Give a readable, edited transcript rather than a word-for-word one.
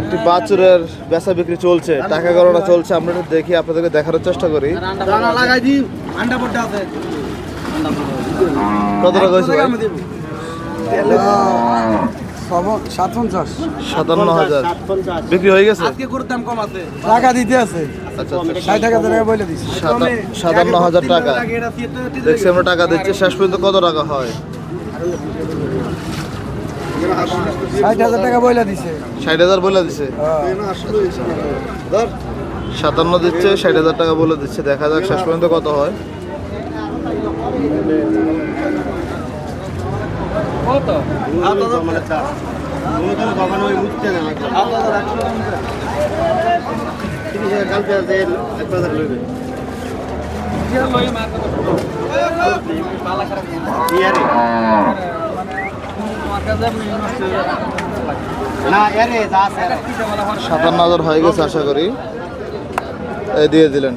একটি বাছুরের বেচা বিক্রি চলছে, টাকা গণনা চলছে। আমরা একটু দেখি, আপনাদেরকে দেখানোর চেষ্টা করি। কত টাকা হয়েছে ভাই? 57,000 বিক্রি হয়ে গেছে। টাকা দিতে আছে। আচ্ছা, 60,000 টাকা বলে দিছি। 57,000 টাকা দেখছি আমরা টাকা দিচ্ছি। শেষ পর্যন্ত কত টাকা হয়? 60,000 টাকা বলে দিছে। 60,000 বলে দিছে। 57 দিচ্ছে, 60,000 টাকা বলে দিচ্ছে। দেখা যাক শেষ পর্যন্ত কত হয়। না এরে যা আছে 57,000 হয়ে গেছে আশা করি। এই দিয়ে দিলেন।